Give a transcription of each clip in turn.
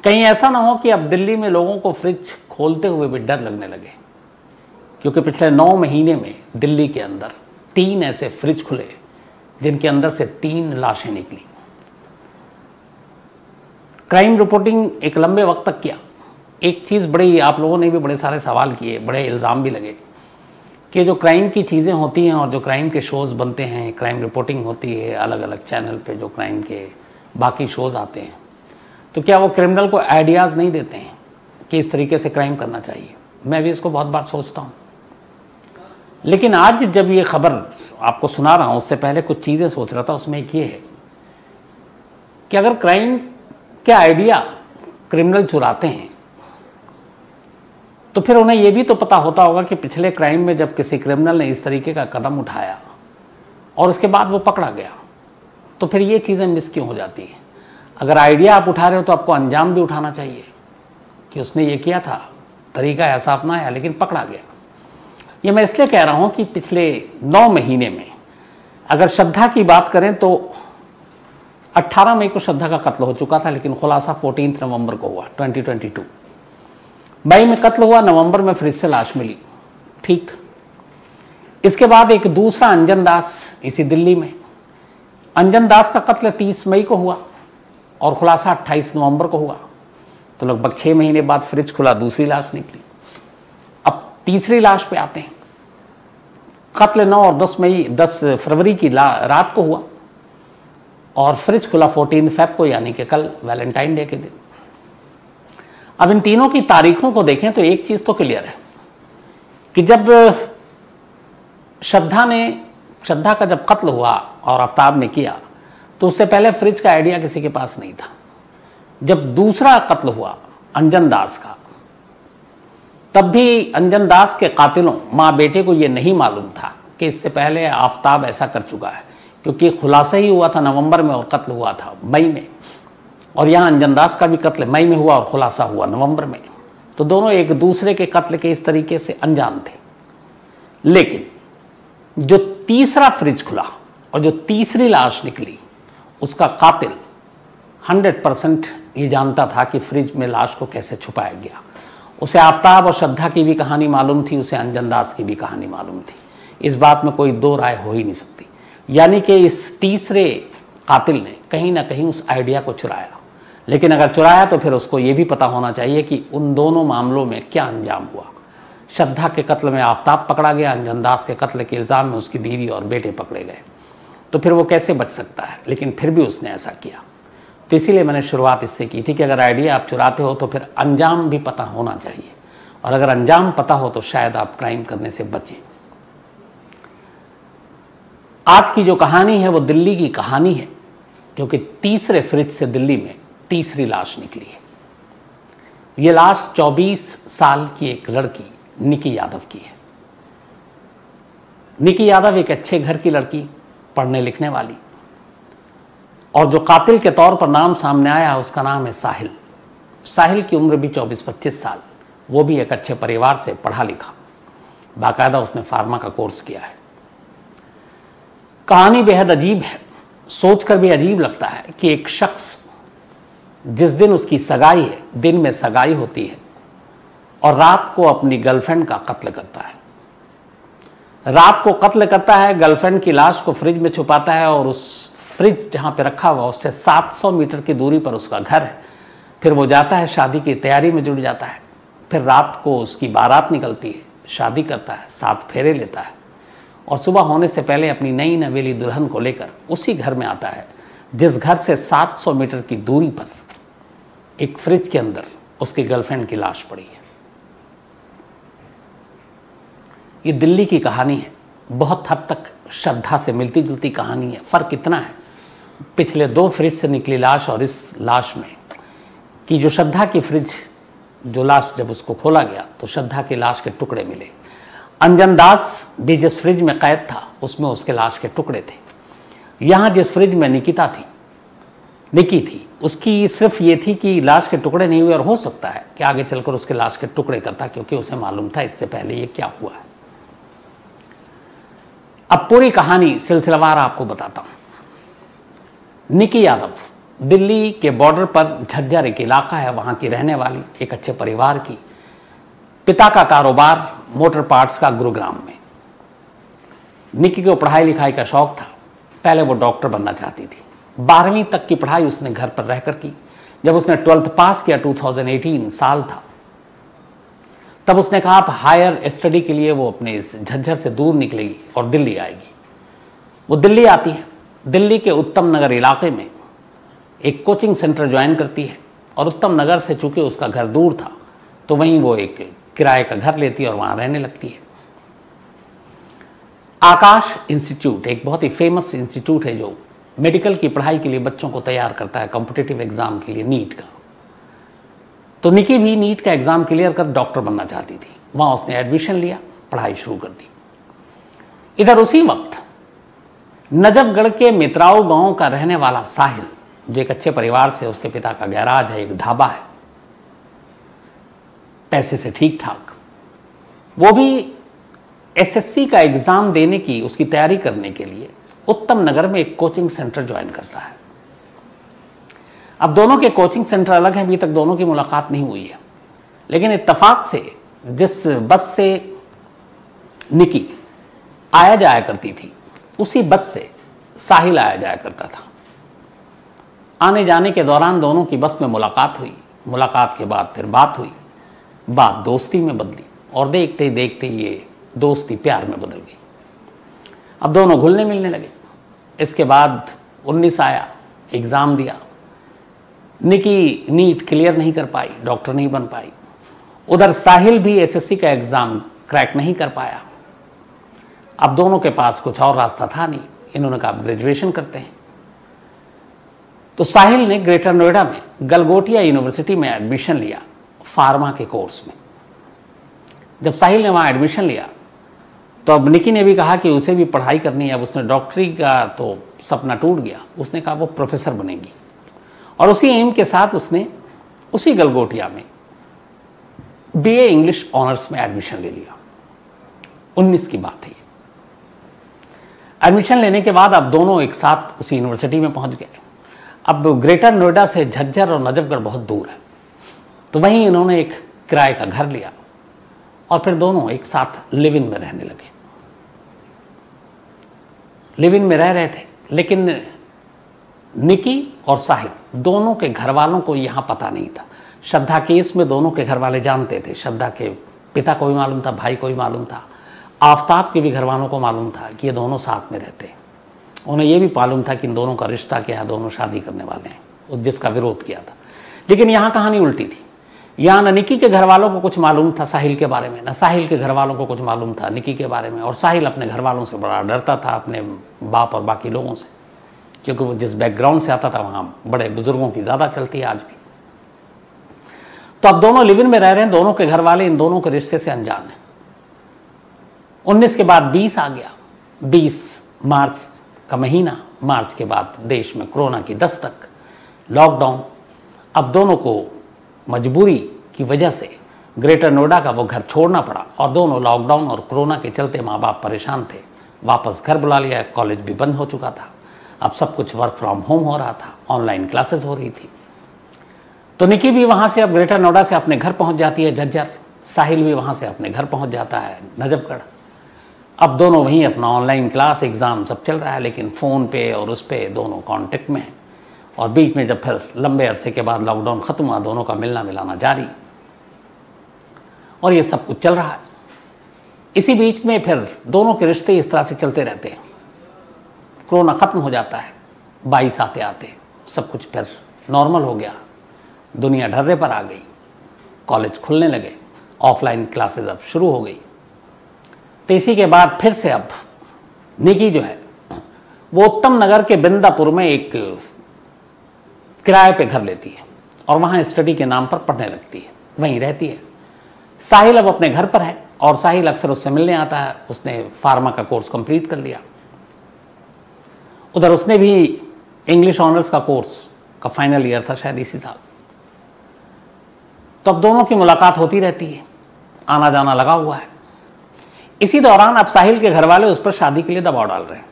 कहीं ऐसा ना हो कि अब दिल्ली में लोगों को फ्रिज खोलते हुए भी डर लगने लगे, क्योंकि पिछले 9 महीने में दिल्ली के अंदर 3 ऐसे फ्रिज खुले जिनके अंदर से 3 लाशें निकली। क्राइम रिपोर्टिंग एक लंबे वक्त तक किया। एक चीज़ बड़ी, आप लोगों ने भी बड़े सारे सवाल किए, बड़े इल्ज़ाम भी लगे कि जो क्राइम की चीज़ें होती हैं और जो क्राइम के शोज़ बनते हैं, क्राइम रिपोर्टिंग होती है अलग अलग चैनल पे, जो क्राइम के बाकी शोज़ आते हैं, तो क्या वो क्रिमिनल को आइडियाज़ नहीं देते हैं कि इस तरीके से क्राइम करना चाहिए। मैं भी इसको बहुत बार सोचता हूँ, लेकिन आज जब ये खबर आपको सुना रहा हूँ, उससे पहले कुछ चीज़ें सोच रहा था। उसमें एक ये है कि अगर क्राइम के आइडिया क्रिमिनल चुराते हैं तो फिर उन्हें यह भी तो पता होता होगा कि पिछले क्राइम में जब किसी क्रिमिनल ने इस तरीके का कदम उठाया और उसके बाद वो पकड़ा गया, तो फिर ये चीज़ें मिस क्यों हो जाती हैं। अगर आइडिया आप उठा रहे हो तो आपको अंजाम भी उठाना चाहिए कि उसने ये किया था, तरीका ऐसा अपनाया लेकिन पकड़ा गया। ये मैं इसलिए कह रहा हूँ कि पिछले 9 महीने में अगर श्रद्धा की बात करें तो 18 मई को श्रद्धा का कत्ल हो चुका था, लेकिन खुलासा 14 नवंबर को हुआ 2022। मई में कत्ल हुआ, नवंबर में फ्रिज से लाश मिली। ठीक, इसके बाद एक दूसरा अंजन दास इसी दिल्ली में, अंजन दास का कत्ल 30 मई को हुआ और खुलासा 28 नवंबर को हुआ। तो लगभग 6 महीने बाद फ्रिज खुला, दूसरी लाश निकली। अब तीसरी लाश पे आते हैं। कत्ल 9 और 10 फरवरी की रात को हुआ और फ्रिज खुला 14 फेब को, यानी कि कल वैलेंटाइन डे के दिन। अब इन तीनों की तारीखों को देखें तो एक चीज तो क्लियर है कि जब श्रद्धा का जब कत्ल हुआ और आफ्ताब ने किया तो उससे पहले फ्रिज का आइडिया किसी के पास नहीं था। जब दूसरा कत्ल हुआ अंजन दास का, तब भी अंजन दास के कातिलों माँ बेटे को यह नहीं मालूम था कि इससे पहले आफ्ताब ऐसा कर चुका है, क्योंकि खुलासा ही हुआ था नवंबर में और कत्ल हुआ था मई में, और यहाँ अंजन दास का भी कत्ल मई में हुआ और खुलासा हुआ नवंबर में। तो दोनों एक दूसरे के कत्ल के इस तरीके से अनजान थे। लेकिन जो तीसरा फ्रिज खुला और जो तीसरी लाश निकली, उसका कातिल 100% ये जानता था कि फ्रिज में लाश को कैसे छुपाया गया। उसे आफ्ताब और श्रद्धा की भी कहानी मालूम थी, उसे अंजन दास की भी कहानी मालूम थी। इस बात में कोई दो राय हो ही नहीं सकती। यानी कि इस तीसरे कातिल ने कहीं ना कहीं उस आइडिया को चुराया। लेकिन अगर चुराया तो फिर उसको ये भी पता होना चाहिए कि उन दोनों मामलों में क्या अंजाम हुआ। श्रद्धा के कत्ल में आफ्ताब पकड़ा गया, अंजन दास के कत्ल के इल्ज़ाम में उसकी बीवी और बेटे पकड़े गए। तो फिर वो कैसे बच सकता है, लेकिन फिर भी उसने ऐसा किया। तो इसीलिए मैंने शुरुआत इससे की थी कि अगर आइडिया आप चुराते हो तो फिर अंजाम भी पता होना चाहिए, और अगर अंजाम पता हो तो शायद आप क्राइम करने से बचें। आज की जो कहानी है वो दिल्ली की कहानी है, क्योंकि तीसरे फ्रिज से दिल्ली में तीसरी लाश निकली है। ये लाश 24 साल की एक लड़की निकी यादव की है। निकी यादव एक अच्छे घर की लड़की, पढ़ने लिखने वाली, और जो कातिल के तौर पर नाम सामने आया उसका नाम है साहिल। साहिल की उम्र भी 24-25 साल, वो भी एक अच्छे परिवार से पढ़ा लिखा, बाकायदा उसने फार्मा का कोर्स किया है। कहानी बेहद अजीब है, सोचकर भी अजीब लगता है कि एक शख्स जिस दिन उसकी सगाई है, दिन में सगाई होती है, और रात को अपनी गर्लफ्रेंड का कत्ल करता है। रात को कत्ल करता है, गर्लफ्रेंड की लाश को फ्रिज में छुपाता है, और उस फ्रिज जहां पे रखा हुआ उससे 700 मीटर की दूरी पर उसका घर है। फिर वो जाता है, शादी की तैयारी में जुट जाता है। फिर रात को उसकी बारात निकलती है, शादी करता है, 7 फेरे लेता है, और सुबह होने से पहले अपनी नई नवेली दुल्हन को लेकर उसी घर में आता है जिस घर से 700 मीटर की दूरी पर एक फ्रिज के अंदर उसकी गर्लफ्रेंड की लाश पड़ी है। ये दिल्ली की कहानी है, बहुत हद तक श्रद्धा से मिलती जुलती कहानी है। फर्क इतना है पिछले 2 फ्रिज से निकली लाश और इस लाश में कि जो श्रद्धा की फ्रिज, जो लाश जब उसको खोला गया तो श्रद्धा की लाश के टुकड़े मिले। अंजन दास भी जिस फ्रिज में कैद था उसमें उसके लाश के टुकड़े थे। यहाँ जिस फ्रिज में निकी थी, उसकी सिर्फ ये थी कि लाश के टुकड़े नहीं हुए, और हो सकता है कि आगे चलकर उसके लाश के टुकड़े करता, क्योंकि उसे मालूम था इससे पहले ये क्या हुआ है। अब पूरी कहानी सिलसिलावार आपको बताता हूं। निकी यादव दिल्ली के बॉर्डर पर झज्जर एक इलाका है, वहाँ की रहने वाली एक अच्छे परिवार की। पिता का कारोबार मोटर पार्ट्स का गुरुग्राम में। निकी को पढ़ाई लिखाई का शौक था। पहले वो डॉक्टर बनना चाहती थी। 12वीं तक की पढ़ाई उसने घर पर रहकर की। जब उसने 12th पास किया, 2018 साल था, तब उसने कहा आप हायर स्टडी के लिए वो अपने इस झज्जर से दूर निकलेगी और दिल्ली आएगी। वो दिल्ली आती है। दिल्ली के उत्तम नगर इलाके में एक कोचिंग सेंटर ज्वाइन करती है और उत्तम नगर से चूंकि उसका घर दूर था तो वहीं वो एक किराए का घर लेती है और वहां रहने लगती है। आकाश इंस्टीट्यूट एक बहुत ही फेमस इंस्टीट्यूट है जो मेडिकल की पढ़ाई के लिए बच्चों को तैयार करता है, कॉम्पिटिटिव एग्जाम के लिए, नीट का। तो निकी भी नीट का एग्जाम क्लियर कर डॉक्टर बनना चाहती थी। वहां उसने एडमिशन लिया, पढ़ाई शुरू कर दी। इधर उसी वक्त नजफगढ़ के मित्राओ गांव का रहने वाला साहिल, जो एक अच्छे परिवार से, उसके पिता का गैराज है, एक ढाबा है, पैसे से ठीक ठाक, वो भी एसएससी का एग्जाम देने की, उसकी तैयारी करने के लिए उत्तम नगर में एक कोचिंग सेंटर ज्वाइन करता है। अब दोनों के कोचिंग सेंटर अलग हैं, अभी तक दोनों की मुलाकात नहीं हुई है, लेकिन इत्तेफाक से जिस बस से निकी आया जाया करती थी उसी बस से साहिल आया जाया करता था। आने जाने के दौरान दोनों की बस में मुलाकात हुई। मुलाकात के बाद फिर बात हुई, बात दोस्ती में बदली और देखते ही देखते ये दोस्ती प्यार में बदल गई। अब दोनों घुलने मिलने लगे। इसके बाद 19 आया, एग्ज़ाम दिया। निकी नीट क्लियर नहीं कर पाई, डॉक्टर नहीं बन पाई। उधर साहिल भी एसएससी का एग्ज़ाम क्रैक नहीं कर पाया। अब दोनों के पास कुछ और रास्ता था नहीं। इन्होंने कहा ग्रेजुएशन करते हैं। तो साहिल ने ग्रेटर नोएडा में गलगोटिया यूनिवर्सिटी में एडमिशन लिया, फार्मा के कोर्स में। जब साहिल ने वहाँ एडमिशन लिया तो अब निकी ने भी कहा कि उसे भी पढ़ाई करनी है। अब उसने डॉक्टरी का तो सपना टूट गया। उसने कहा वो प्रोफेसर बनेगी और उसी एम के साथ उसने उसी गलगोटिया में बीए इंग्लिश ऑनर्स में एडमिशन ले लिया। 19 की बात है। एडमिशन लेने के बाद अब दोनों एक साथ उसी यूनिवर्सिटी में पहुंच गए। अब ग्रेटर नोएडा से झज्जर और नजफगढ़ बहुत दूर है, तो वहीं इन्होंने एक किराए का घर लिया और फिर दोनों एक साथ लिव इन में रहने लगे। लिव इन में रह रहे थे, लेकिन निकी और साहिल दोनों के घर वालों को यहां पता नहीं था। श्रद्धा केस में दोनों के घर वाले जानते थे। श्रद्धा के पिता को भी मालूम था, भाई को भी मालूम था, आफ्ताब के भी घर वालों को मालूम था कि ये दोनों साथ में रहते हैं। उन्हें यह भी मालूम था कि इन दोनों का रिश्ता क्या है, दोनों शादी करने वाले हैं, जिसका विरोध किया था। लेकिन यहाँ कहानी उल्टी थी। यहाँ न निकी के घर वालों को कुछ मालूम था साहिल के बारे में, न साहिल के घर वालों को कुछ मालूम था निकी के बारे में। और साहिल अपने घर वालों से बड़ा डरता था, अपने बाप और बाकी लोगों से, क्योंकि वो जिस बैकग्राउंड से आता था वहाँ बड़े बुजुर्गों की ज़्यादा चलती है आज भी। तो अब दोनों लिव इन में रह रहे हैं, दोनों के घर वाले इन दोनों के रिश्ते से अनजान हैं। 19 के बाद 20 आ गया। 20 मार्च का महीना। मार्च के बाद देश में कोरोना की दस्तक, लॉकडाउन। अब दोनों को मजबूरी की वजह से ग्रेटर नोएडा का वो घर छोड़ना पड़ा और दोनों लॉकडाउन और कोरोना के चलते माँ बाप परेशान थे। वापस घर बुला लिया। कॉलेज भी बंद हो चुका था। अब सब कुछ वर्क फ्रॉम होम हो रहा था, ऑनलाइन क्लासेस हो रही थी। तो निकी भी वहाँ से अब ग्रेटर नोएडा से अपने घर पहुँच जाती है झज्जर। साहिल भी वहाँ से अपने घर पहुँच जाता है नजफगढ़। अब दोनों वहीं अपना ऑनलाइन क्लास, एग्ज़ाम सब चल रहा है, लेकिन फ़ोन पे और उस पे दोनों कांटेक्ट में हैं। और बीच में जब फिर लंबे अरसे के बाद लॉकडाउन ख़त्म हुआ, दोनों का मिलना मिलाना जारी और ये सब कुछ चल रहा है। इसी बीच में फिर दोनों के रिश्ते इस तरह से चलते रहते हैं। कोरोना ख़त्म हो जाता है। 22 आते आते सब कुछ फिर नॉर्मल हो गया। दुनिया ढर्रे पर आ गई। कॉलेज खुलने लगे, ऑफलाइन क्लासेस अब शुरू हो गई। तो इसी के बाद फिर से अब निकी जो है वो उत्तम नगर के बिंदापुर में एक किराए पे घर लेती है और वहाँ स्टडी के नाम पर पढ़ने लगती है, वहीं रहती है। साहिल अब अपने घर पर है और साहिल अक्सर उससे मिलने आता है। उसने फार्मा का कोर्स कंप्लीट कर लिया। उधर उसने भी इंग्लिश ऑनर्स का कोर्स का फाइनल ईयर था शायद इसी साल। तो अब दोनों की मुलाकात होती रहती है, आना जाना लगा हुआ है। इसी दौरान अब साहिल के घर वाले उस पर शादी के लिए दबाव डाल रहे हैं।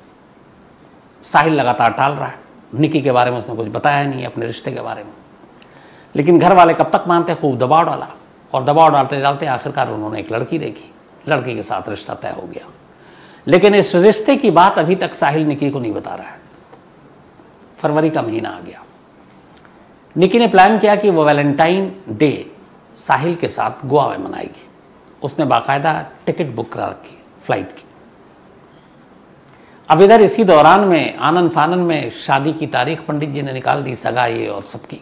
साहिल लगातार टाल रहा है, निकी के बारे में उसने कुछ बताया नहीं, अपने रिश्ते के बारे में। लेकिन घर वाले कब तक मानते, खूब दबाव डाला, और दबाव डालते डालते आखिरकार उन्होंने एक लड़की देखी, लड़की के साथ रिश्ता तय हो गया। लेकिन इस रिश्ते की बात अभी तक साहिल निकी को नहीं बता रहा है। फरवरी का महीना आ गया। निकी ने प्लान किया कि वो वैलेंटाइन डे साहिल के साथ गोवा में मनाएगी। उसने बाकायदा टिकट बुक करा रखी फ्लाइट की। अब इधर इसी दौरान में आनन फानन में शादी की तारीख पंडित जी ने निकाल दी, सगाई और सबकी।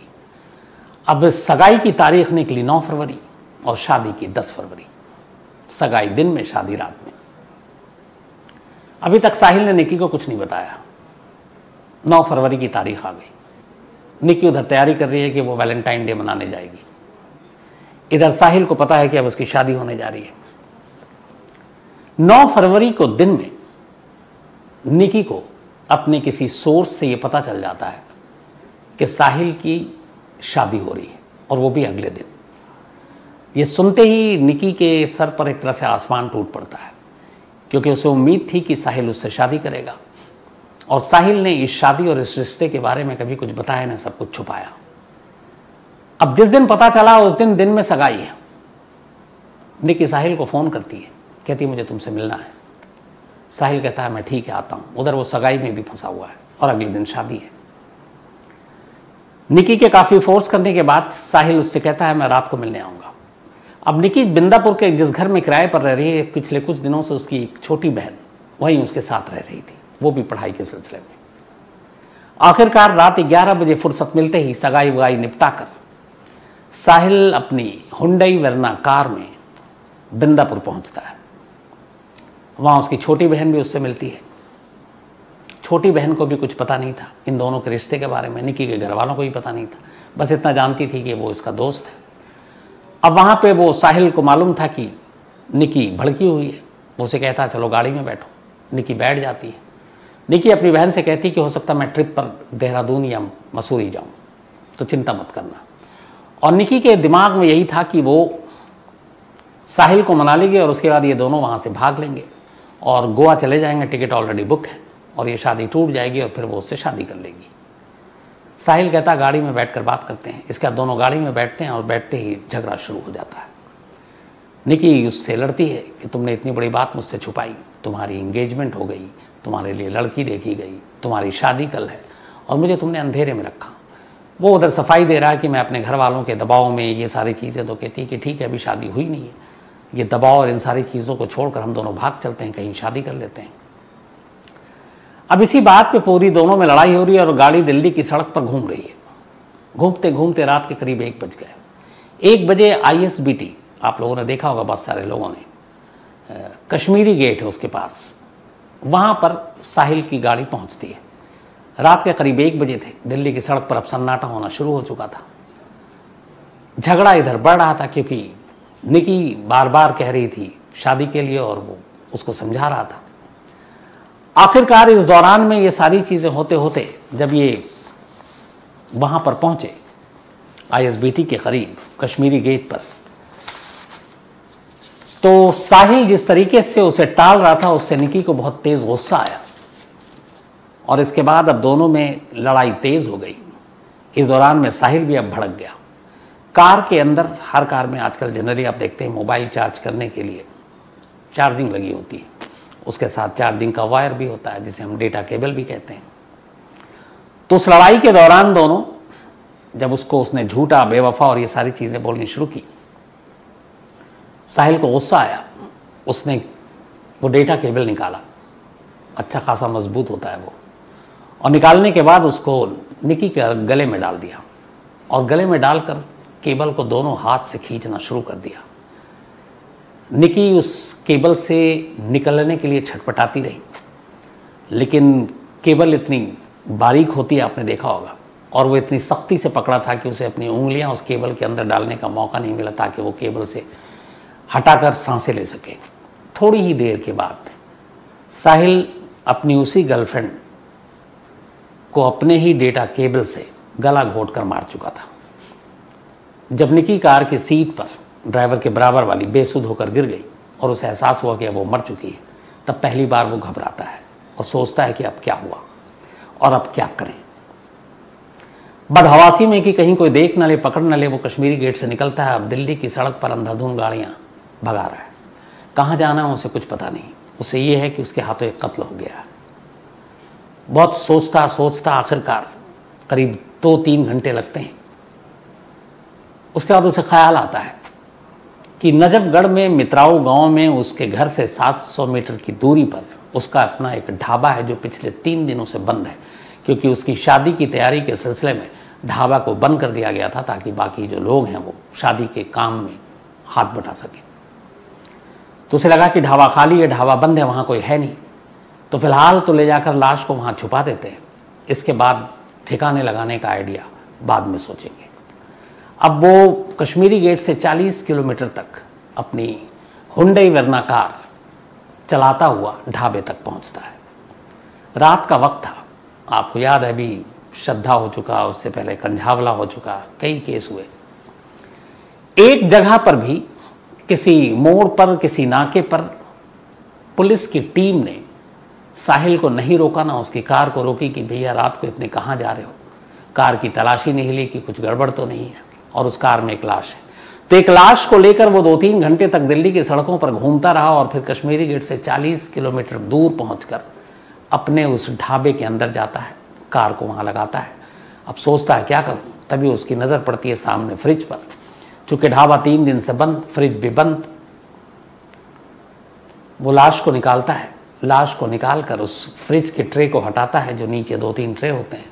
अब सगाई की तारीख निकली 9 फरवरी और शादी की 10 फरवरी। सगाई दिन में, शादी रात में। अभी तक साहिल ने निकी को कुछ नहीं बताया। 9 फरवरी की तारीख आ गई। निकी उधर तैयारी कर रही है कि वो वैलेंटाइन डे मनाने जाएगी। इधर साहिल को पता है कि अब उसकी शादी होने जा रही है। 9 फरवरी को दिन में निकी को अपने किसी सोर्स से यह पता चल जाता है कि साहिल की शादी हो रही है, और वो भी अगले दिन। ये सुनते ही निकी के सर पर एक तरह से आसमान टूट पड़ता है, क्योंकि उसे उम्मीद थी कि साहिल उससे शादी करेगा, और साहिल ने इस शादी और इस रिश्ते के बारे में कभी कुछ बताया नहीं, सब कुछ छुपाया। अब जिस दिन पता चला उस दिन में सगाई है। निकी साहिल को फोन करती है, कहती है मुझे तुमसे मिलना है। साहिल कहता है मैं ठीक है आता हूं। उधर वो सगाई में भी फंसा हुआ है और अगले दिन शादी है। निकी के काफी फोर्स करने के बाद साहिल उससे कहता है मैं रात को मिलने आऊंगा। अब निकी बिंदापुर के जिस घर में किराए पर रह रही है, पिछले कुछ दिनों से उसकी एक छोटी बहन वहीं उसके साथ रह रही थी, वो भी पढ़ाई के सिलसिले में। आखिरकार रात 11 बजे फुर्सत मिलते ही सगाई वगाई निपटा कर साहिल अपनी हुंडई वेरना कार में बिंदापुर पहुंचता है। वहां उसकी छोटी बहन भी उससे मिलती है। छोटी बहन को भी कुछ पता नहीं था इन दोनों के रिश्ते के बारे में, निकी के घर वालों को भी पता नहीं था, बस इतना जानती थी कि वो इसका दोस्त है। अब वहां पे वो साहिल को मालूम था कि निकी भड़की हुई है। वो उसे कहता चलो गाड़ी में बैठो। निकी बैठ जाती है। निकी अपनी बहन से कहती कि हो सकता मैं ट्रिप पर देहरादून या मसूरी जाऊं, तो चिंता मत करना। और निकी के दिमाग में यही था कि वो साहिल को मना लेंगे और उसके बाद ये दोनों वहां से भाग लेंगे और गोवा चले जाएंगे, टिकट ऑलरेडी बुक है, और ये शादी टूट जाएगी और फिर वो उससे शादी कर लेगी। साहिल कहता गाड़ी में बैठकर बात करते हैं। इसके बाद दोनों गाड़ी में बैठते हैं और बैठते ही झगड़ा शुरू हो जाता है। निकी उससे लड़ती है कि तुमने इतनी बड़ी बात मुझसे छुपाई, तुम्हारी इंगेजमेंट हो गई, तुम्हारे लिए लड़की देखी गई, तुम्हारी शादी कल है, और मुझे तुमने अंधेरे में रखा। वो उधर सफाई दे रहा है कि मैं अपने घर वालों के दबाव में ये सारी चीज़ें, तो कहती कि ठीक है अभी शादी हुई नहीं है, ये दबाव और इन सारी चीज़ों को छोड़कर हम दोनों भाग चलते हैं, कहीं शादी कर लेते हैं। अब इसी बात पे पूरी दोनों में लड़ाई हो रही है और गाड़ी दिल्ली की सड़क पर घूम रही है। घूमते घूमते रात के करीब 1 बज गए। 1 बजे ISBT, आप लोगों ने देखा होगा, बहुत सारे लोगों ने, कश्मीरी गेट है उसके पास, वहाँ पर साहिल की गाड़ी पहुँचती है। रात के करीब 1 बजे थे। दिल्ली की सड़क पर अब सन्नाटा होना शुरू हो चुका था। झगड़ा इधर बढ़ रहा था क्योंकि निकी बार बार कह रही थी शादी के लिए और वो उसको समझा रहा था। आखिरकार इस दौरान में ये सारी चीज़ें होते होते जब ये वहाँ पर पहुँचे ISBT के करीब कश्मीरी गेट पर, तो साहिल जिस तरीके से उसे टाल रहा था उससे निकी को बहुत तेज़ गुस्सा आया और इसके बाद अब दोनों में लड़ाई तेज़ हो गई। इस दौरान में साहिल भी अब भड़क गया। कार के अंदर, हर कार में आजकल जनरली आप देखते हैं मोबाइल चार्ज करने के लिए चार्जिंग लगी होती है, उसके साथ चार्जिंग का वायर भी होता है जिसे हम डेटा केबल भी कहते हैं। तो उस लड़ाई के दौरान दोनों, जब उसने झूठा, बेवफा और ये सारी चीज़ें बोलनी शुरू की, साहिल को गुस्सा आया। उसने वो डेटा केबल निकाला, अच्छा खासा मजबूत होता है वो, और निकालने के बाद उसको निकी के गले में डाल दिया और गले में डालकर केबल को दोनों हाथ से खींचना शुरू कर दिया। निकी उस केबल से निकलने के लिए छटपटाती रही, लेकिन केबल इतनी बारीक होती है, आपने देखा होगा, और वो इतनी सख्ती से पकड़ा था कि उसे अपनी उंगलियां उस केबल के अंदर डालने का मौका नहीं मिला ताकि वो केबल से हटाकर सांसें ले सके। थोड़ी ही देर के बाद साहिल अपनी उसी गर्लफ्रेंड को अपने ही डेटा केबल से गला घोंटकर मार चुका था। जब निकी कार की सीट पर ड्राइवर के बराबर वाली बेसुध होकर गिर गई और उसे एहसास हुआ कि अब वो मर चुकी है, तब पहली बार वो घबराता है और सोचता है कि अब क्या हुआ और अब क्या करें। बदहवासी में कि कहीं कोई देख न ले, पकड़ न ले, वो कश्मीरी गेट से निकलता है। अब दिल्ली की सड़क पर अंधाधुंध गाड़ियां भगा रहा है। कहाँ जाना है उसे कुछ पता नहीं। उसे ये है कि उसके हाथों एक कत्ल हो गया। बहुत सोचता सोचता आखिरकार करीब 2-3 घंटे लगते हैं। उसके बाद उसे ख्याल आता है कि नजफगढ़ में मित्राऊ गांव में उसके घर से 700 मीटर की दूरी पर उसका अपना एक ढाबा है जो पिछले 3 दिनों से बंद है, क्योंकि उसकी शादी की तैयारी के सिलसिले में ढाबा को बंद कर दिया गया था ताकि बाकी जो लोग हैं वो शादी के काम में हाथ बटा सके। तो उसे लगा कि ढाबा खाली है, ढाबा बंद है, वहाँ कोई है नहीं, तो फिलहाल तो ले जाकर लाश को वहाँ छुपा देते हैं, इसके बाद ठिकाने लगाने का आइडिया बाद में सोचेंगे। अब वो कश्मीरी गेट से 40 किलोमीटर तक अपनी हुंडई वर्ना कार चलाता हुआ ढाबे तक पहुंचता है। रात का वक्त था, आपको याद है, अभी श्रद्धा हो चुका, उससे पहले कंझावला हो चुका, कई केस हुए। एक जगह पर भी किसी मोड़ पर, किसी नाके पर पुलिस की टीम ने साहिल को नहीं रोका, ना उसकी कार को रोकी कि भैया रात को इतने कहाँ जा रहे हो। कार की तलाशी नहीं ली कि कुछ गड़बड़ तो नहीं है, और उस कार में एक लाश है। तो एक लाश को लेकर वो 2-3 घंटे तक दिल्ली की सड़कों पर घूमता रहा और फिर कश्मीरी गेट से 40 किलोमीटर दूर पहुंचकर अपने उस ढाबे के अंदर जाता है, कार को वहां लगाता है। अब सोचता है क्या करूं, तभी उसकी नज़र पड़ती है सामने फ्रिज पर। चूंकि ढाबा 3 दिन से बंद, फ्रिज भी बंद। वो लाश को निकालता है, लाश को निकालकर उस फ्रिज के ट्रे को हटाता है, जो नीचे 2-3 ट्रे होते हैं,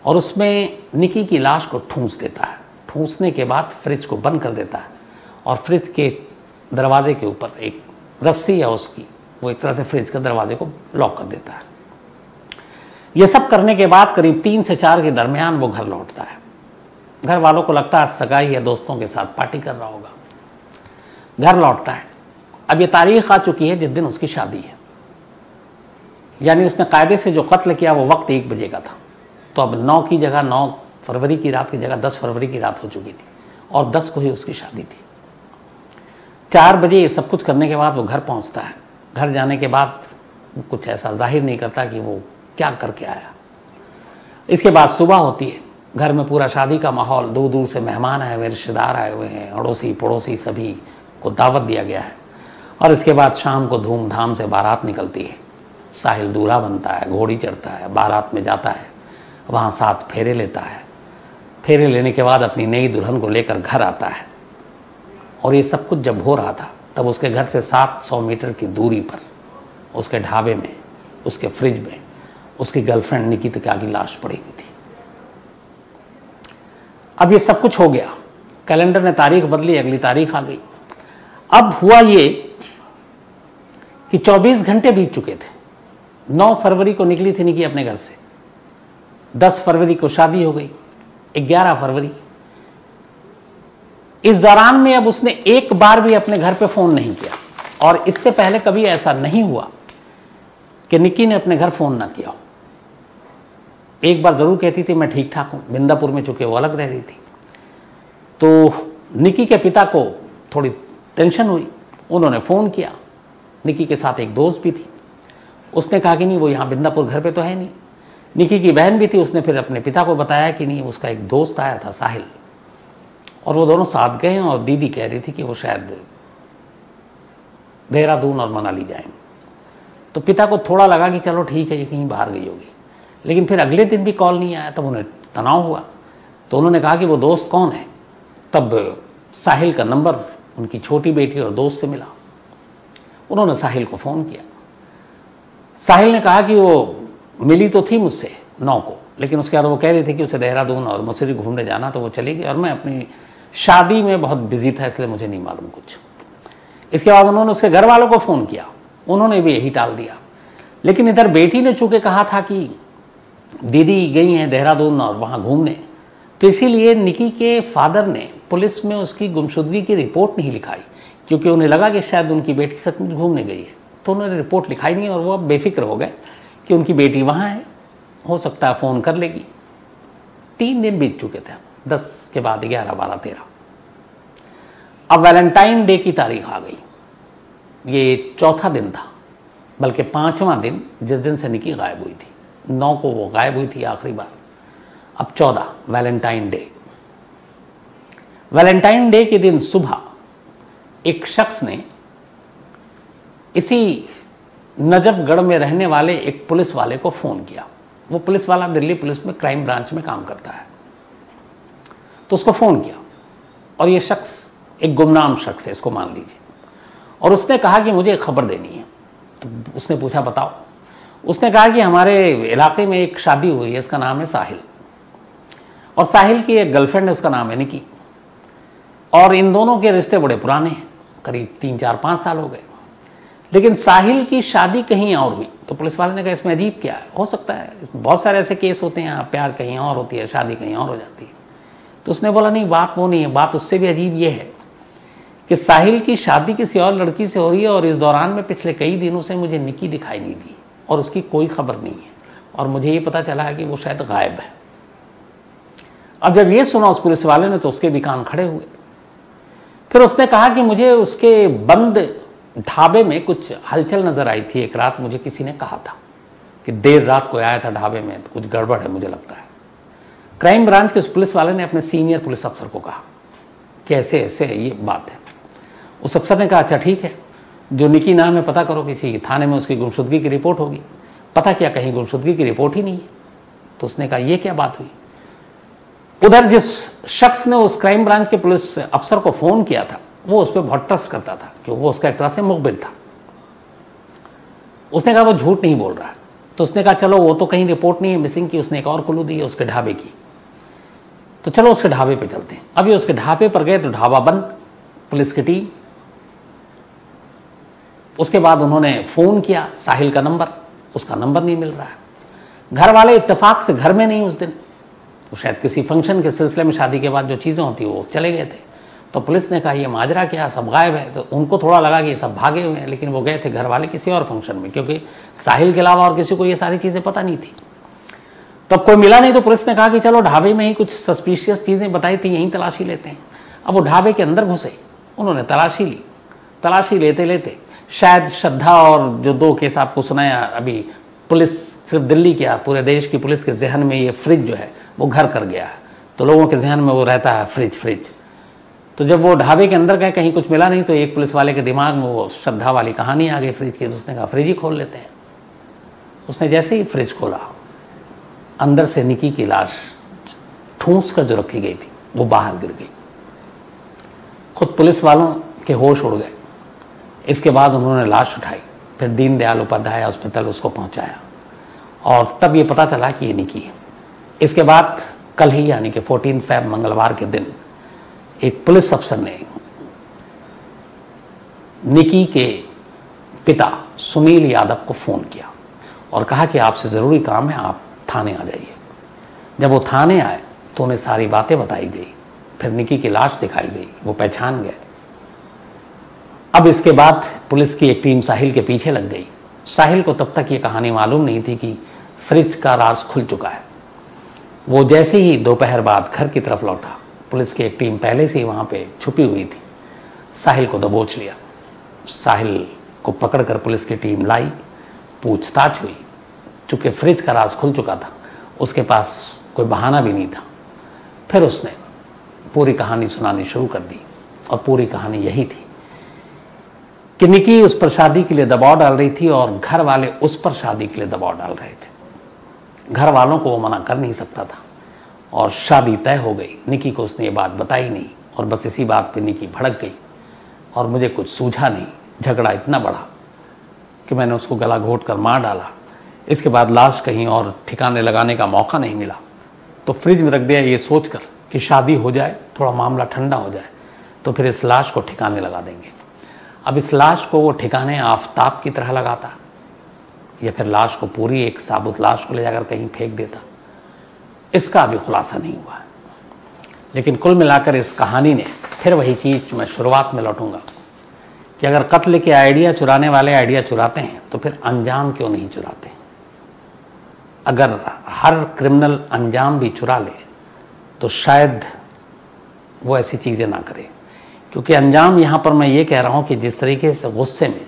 और उसमें निकी की लाश को ठूंस देता है। ठूंसने के बाद फ्रिज को बंद कर देता है और फ्रिज के दरवाजे के ऊपर एक रस्सी है उसकी, वो एक तरह से फ्रिज के दरवाजे को लॉक कर देता है। ये सब करने के बाद करीब 3 से 4 के दरमियान वो घर लौटता है। घर वालों को लगता है सगाई या दोस्तों के साथ पार्टी कर रहा होगा। घर लौटता है। अब ये तारीख आ चुकी है जिस दिन उसकी शादी है, यानी उसने कायदे से जो कत्ल किया वो वक्त 1 बजे का था। तो अब 9 की जगह 9 फरवरी की रात की जगह 10 फरवरी की रात हो चुकी थी और 10 को ही उसकी शादी थी। 4 बजे ये सब कुछ करने के बाद वो घर पहुंचता है। घर जाने के बाद कुछ ऐसा जाहिर नहीं करता कि वो क्या करके आया। इसके बाद सुबह होती है, घर में पूरा शादी का माहौल, दूर दूर से मेहमान आए हुए, रिश्तेदार आए हुए हैं, अड़ोसी पड़ोसी सभी को दावत दिया गया है। और इसके बाद शाम को धूमधाम से बारात निकलती है। साहिल दूल्हा बनता है, घोड़ी चढ़ता है, बारात में जाता है, वहाँ 7 फेरे लेता है। फेरे लेने के बाद अपनी नई दुल्हन को लेकर घर आता है। और ये सब कुछ जब हो रहा था तब उसके घर से 700 मीटर की दूरी पर उसके ढाबे में, उसके फ्रिज में उसकी गर्लफ्रेंड निकिता की लाश पड़ी हुई थी। अब ये सब कुछ हो गया, कैलेंडर ने तारीख बदली, अगली तारीख आ गई। अब हुआ ये कि 24 घंटे बीत चुके थे। 9 फरवरी को निकली थी निकी अपने घर से, 10 फरवरी को शादी हो गई, 11 फरवरी। इस दौरान में अब उसने एक बार भी अपने घर पे फोन नहीं किया, और इससे पहले कभी ऐसा नहीं हुआ कि निकी ने अपने घर फोन ना किया हो। एक बार जरूर कहती थी मैं ठीक ठाक हूं, बिंदापुर में, चूंकि वो अलग रह रही थी। तो निकी के पिता को थोड़ी टेंशन हुई, उन्होंने फोन किया। निकी के साथ एक दोस्त भी थी, उसने कहा कि नहीं वो यहाँ बिंदापुर घर पे तो है नहीं। निकी की बहन भी थी, उसने फिर अपने पिता को बताया कि नहीं उसका एक दोस्त आया था साहिल, और वो दोनों साथ गए, और दीदी कह रही थी कि वो शायद देहरादून और मनाली जाएंगे। तो पिता को थोड़ा लगा कि चलो ठीक है ये कहीं बाहर गई होगी, लेकिन फिर अगले दिन भी कॉल नहीं आया, तब उन्हें तनाव हुआ। तो उन्होंने कहा कि वो दोस्त कौन है। तब साहिल का नंबर उनकी छोटी बेटी और दोस्त से मिला। उन्होंने साहिल को फ़ोन किया। साहिल ने कहा कि वो मिली तो थी मुझसे 9 को, लेकिन उसके बाद वो कह रही थी कि उसे देहरादून और मसूरी घूमने जाना, तो वो चली गई और मैं अपनी शादी में बहुत बिजी था, इसलिए मुझे नहीं मालूम कुछ। इसके बाद उन्होंने उसके घर वालों को फ़ोन किया, उन्होंने भी यही टाल दिया। लेकिन इधर बेटी ने चूँकि कहा था कि दीदी गई हैं देहरादून और वहाँ घूमने, तो इसीलिए निकी के फादर ने पुलिस में उसकी गुमशुदगी की रिपोर्ट नहीं लिखाई, क्योंकि उन्हें लगा कि शायद उनकी बेटी सचमुच घूमने गई है। तो उन्होंने रिपोर्ट लिखाई नहीं, और वो अब बेफिक्र हो गए कि उनकी बेटी वहाँ है, हो सकता है फ़ोन कर लेगी। 3 दिन बीत चुके थे, 10 के बाद 11, 12, 13। अब वैलेंटाइन डे की तारीख आ गई। ये चौथा दिन था, बल्कि 5वां दिन, जिस दिन से निकी गायब हुई थी। 9 को वो गायब हुई थी आखिरी बार, अब 14 वैलेंटाइन डे। वैलेंटाइन डे के दिन सुबह एक शख्स ने इसी नजफगढ़ में रहने वाले एक पुलिस वाले को फोन किया। वो पुलिस वाला दिल्ली पुलिस में क्राइम ब्रांच में काम करता है। तो उसको फोन किया और ये शख्स एक गुमनाम शख्स है, इसको मान लीजिए, और उसने कहा कि मुझे एक खबर देनी है। तो उसने पूछा बताओ। उसने कहा कि हमारे इलाके में एक शादी हुई है, इसका नाम है साहिल, और साहिल की एक गर्लफ्रेंड है, उसका नाम है निकी, और इन दोनों के रिश्ते बड़े पुराने हैं, करीब 3, 4, 5 साल हो गए, लेकिन साहिल की शादी कहीं और हुई। तो पुलिस वाले ने कहा इसमें अजीब क्या है, हो सकता है बहुत सारे ऐसे केस होते हैं, प्यार कहीं और होती है, शादी कहीं और हो जाती है। तो उसने बोला नहीं, बात वो नहीं है, बात उससे भी अजीब ये है कि साहिल की शादी किसी और लड़की से हो रही है, और इस दौरान में पिछले कई दिनों से मुझे निकी दिखाई नहीं दी और उसकी कोई खबर नहीं है, और मुझे ये पता चला है कि वो शायद गायब है। अब जब ये सुना उस पुलिस वाले ने तो उसके भी कान खड़े हुए। फिर उसने कहा कि मुझे उसके बंद ढाबे में कुछ हलचल नजर आई थी। एक रात मुझे किसी ने कहा था कि देर रात कोई आया था ढाबे में, तो कुछ गड़बड़ है मुझे लगता है। क्राइम ब्रांच के उस पुलिस वाले ने अपने सीनियर पुलिस अफसर को कहा कि ऐसे ऐसे ये बात है। उस अफसर ने कहा अच्छा ठीक है, जो निकी नाम है पता करो, किसी थाने में उसकी गुमशुदगी की रिपोर्ट होगी। पता क्या, कहीं गुमशुदगी की रिपोर्ट ही नहीं है। तो उसने कहा ये क्या बात हुई। उधर जिस शख्स ने उस क्राइम ब्रांच के पुलिस अफसर को फोन किया था वो उस पर बहुत ट्रस्ट करता था कि वो उसका एक तरह से मुखबिर था। उसने कहा वो झूठ नहीं बोल रहा है। तो उसने कहा चलो वो तो कहीं रिपोर्ट नहीं है मिसिंग की। उसने एक और क्लू दी है उसके ढाबे की। तो चलो उसके ढाबे पे चलते हैं। अभी उसके ढाबे पर गए तो ढाबा बंद, पुलिस की टीम। उसके बाद उन्होंने फोन किया साहिल का नंबर, उसका नंबर नहीं मिल रहा है। घर वाले इत्तेफाक से घर में नहीं उस दिन, तो शायद किसी फंक्शन के सिलसिले में, शादी के बाद जो चीज़ें होती हैं वो चले गए थे। तो पुलिस ने कहा ये माजरा क्या, सब गायब है। तो उनको थोड़ा लगा कि ये सब भागे हुए हैं, लेकिन वो गए थे घर वाले किसी और फंक्शन में, क्योंकि साहिल के अलावा और किसी को ये सारी चीज़ें पता नहीं थी। तब कोई मिला नहीं तो पुलिस ने कहा कि चलो ढाबे में ही कुछ सस्पिशियस चीज़ें बताई थी, यहीं तलाशी लेते हैं। अब वो ढाबे के अंदर घुसे, उन्होंने तलाशी ली। तलाशी लेते लेते शायद श्रद्धा और जो 2 केस आपको सुनाया अभी, पुलिस सिर्फ दिल्ली क्या पूरे देश की पुलिस के जहन में ये फ्रिज जो है वो घर कर गया है। तो लोगों के जहन में वो रहता है फ्रिज। तो जब वो ढाबे के अंदर गए कहीं कुछ मिला नहीं, तो एक पुलिस वाले के दिमाग में वो श्रद्धा वाली कहानी आ गई फ्रिज की। तो उसने कहा फ्रिज ही खोल लेते हैं। उसने जैसे ही फ्रिज खोला, अंदर से निकी की लाश ठूंस कर जो रखी गई थी वो बाहर गिर गई। खुद पुलिस वालों के होश उड़ गए। इसके बाद उन्होंने लाश उठाई, फिर दीनदयाल उपाध्याय हॉस्पिटल उसको पहुंचाया, और तब ये पता चला कि ये निकी है। इसके बाद कल ही यानी कि 14 फ़रवरी मंगलवार के दिन एक पुलिस अफसर ने निकी के पिता सुनील यादव को फ़ोन किया और कहा कि आपसे ज़रूरी काम है, आप थाने आ जाइए। जब वो थाने आए तो उन्हें सारी बातें बताई गई, फिर निकी की लाश दिखाई गई, वो पहचान गए। अब इसके बाद पुलिस की एक टीम साहिल के पीछे लग गई। साहिल को तब तक ये कहानी मालूम नहीं थी कि फ्रिज का राज खुल चुका है। वो जैसे ही दोपहर बाद घर की तरफ लौटा, पुलिस की एक टीम पहले से ही वहाँ पे छुपी हुई थी। साहिल को दबोच लिया। साहिल को पकड़कर पुलिस की टीम लाई, पूछताछ हुई। चूँकि फ्रिज का राज खुल चुका था, उसके पास कोई बहाना भी नहीं था। फिर उसने पूरी कहानी सुनानी शुरू कर दी, और पूरी कहानी यही थी कि निकी उस पर शादी के लिए दबाव डाल रही थी और घर वाले उस पर शादी के लिए दबाव डाल रहे थे। घर वालों को वो मना कर नहीं सकता था, और शादी तय हो गई। निकी को उसने ये बात बताई नहीं, और बस इसी बात पे निकी भड़क गई, और मुझे कुछ सूझा नहीं। झगड़ा इतना बढ़ा कि मैंने उसको गला घोट कर मार डाला। इसके बाद लाश कहीं और ठिकाने लगाने का मौका नहीं मिला, तो फ्रिज में रख दिया ये सोचकर कि शादी हो जाए, थोड़ा मामला ठंडा हो जाए, तो फिर इस लाश को ठिकाने लगा देंगे। अब इस लाश को वो ठिकाने आफताब की तरह लगाता, या फिर लाश को पूरी एक साबुत लाश को ले जाकर कहीं फेंक देता, इसका अभी खुलासा नहीं हुआ है। लेकिन कुल मिलाकर इस कहानी ने फिर वही चीज़ मैं शुरुआत में लौटूंगा कि अगर कत्ल के आइडिया चुराने वाले आइडिया चुराते हैं तो फिर अंजाम क्यों नहीं चुराते। अगर हर क्रिमिनल अंजाम भी चुरा ले तो शायद वो ऐसी चीज़ें ना करे, क्योंकि अंजाम यहाँ पर मैं ये कह रहा हूँ कि जिस तरीके से गुस्से में,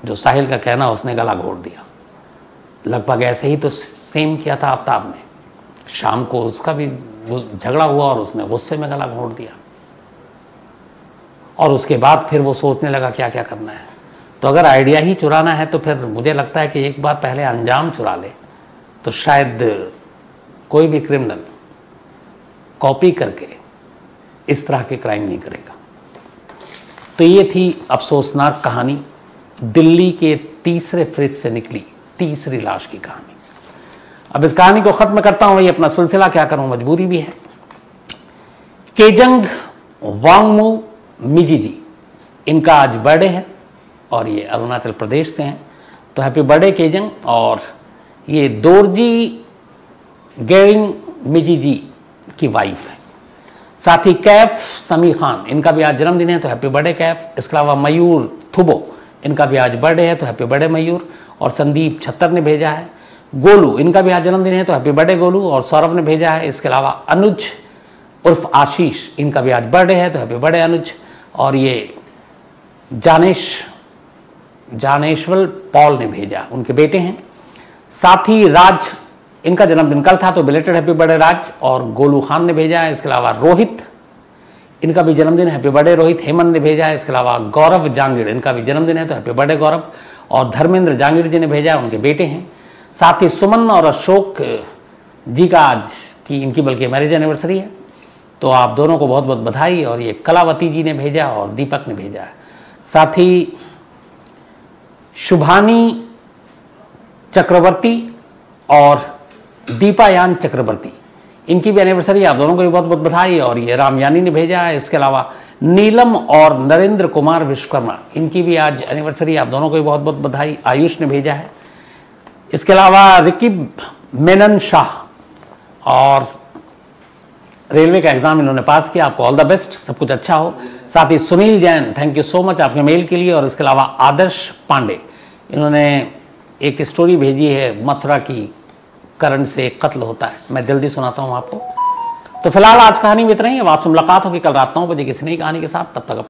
जो साहिल का कहना उसने गला घोट दिया, लगभग ऐसे ही तो सेम किया था आफ्ताब ने। शाम को उसका भी झगड़ा हुआ और उसने गुस्से में गला घोंट दिया, और उसके बाद फिर वो सोचने लगा क्या क्या करना है। तो अगर आइडिया ही चुराना है तो फिर मुझे लगता है कि एक बार पहले अंजाम चुरा ले तो शायद कोई भी क्रिमिनल कॉपी करके इस तरह के क्राइम नहीं करेगा। तो ये थी अफसोसनाक कहानी, दिल्ली के तीसरे फ्रिज से निकली तीसरी लाश की कहानी। अब इस कहानी को खत्म करता हूं, ये अपना सिलसिला क्या करूं, मजबूरी भी है। केजंग वांगमू मिजी जी, इनका आज बर्थडे है और ये अरुणाचल प्रदेश से हैं, तो हैप्पी बर्थडे केजंग। और ये दोरजी गेरिंग मिजी जी की वाइफ है। साथ ही कैफ समी खान, इनका भी आज जन्मदिन है, तो हैप्पी बर्थडे कैफ। इसके अलावा मयूर थुबो, इनका भी आज बर्थडे है, तो हैप्पी बर्थडे मयूर। और संदीप छत्तर ने भेजा है। गोलू, इनका भी आज जन्मदिन है, तो हैप्पी बर्थडे गोलू। और सौरभ ने भेजा है। इसके अलावा अनुज उर्फ आशीष, इनका भी आज बर्थडे है, तो हैप्पी बर्थडे अनुज। और ये जानेश्वर पॉल ने भेजा, उनके बेटे हैं। साथ ही राज, इनका जन्मदिन कल था, तो बिलेटेड हैप्पी बर्थडे राज। और गोलू खान ने भेजा है। इसके अलावा रोहित, इनका भी जन्मदिन, हैप्पी बर्थडे रोहित। हेमंत ने भेजा है। इसके अलावा गौरव जांगिड़, इनका भी जन्मदिन है, तो हैप्पी बर्थडे गौरव। और धर्मेंद्र जांगिड़ जी ने भेजा है, उनके बेटे हैं। साथ ही सुमन और अशोक जी का आज की इनकी बल्कि मैरिज एनिवर्सरी है, तो आप दोनों को बहुत बहुत बधाई। और ये कलावती जी ने भेजा और दीपक ने भेजा है। साथ ही शुभानी चक्रवर्ती और दीपायान चक्रवर्ती, इनकी भी एनिवर्सरी, आप दोनों को भी बहुत बहुत बधाई। और ये रामयानी ने भेजा है। इसके अलावा नीलम और नरेंद्र कुमार विश्वकर्मा, इनकी भी आज एनिवर्सरी, आप दोनों को भी बहुत बहुत बधाई। आयुष ने भेजा है। इसके अलावा रिकिब मेनन शाह, और रेलवे का एग्जाम इन्होंने पास किया, आपको ऑल द बेस्ट, सब कुछ अच्छा हो। साथ ही Sunil Jain, thank you so much आपके मेल के लिए। और इसके अलावा आदर्श पांडे, इन्होंने एक स्टोरी भेजी है, मथुरा की करंट से एक कत्ल होता है, मैं जल्दी सुनाता हूं आपको। तो फिलहाल आज कहानी में इतना ही है। आपसे मुलाकात होगी कल रात 9 बजे किसी नई कहानी के साथ, तब तक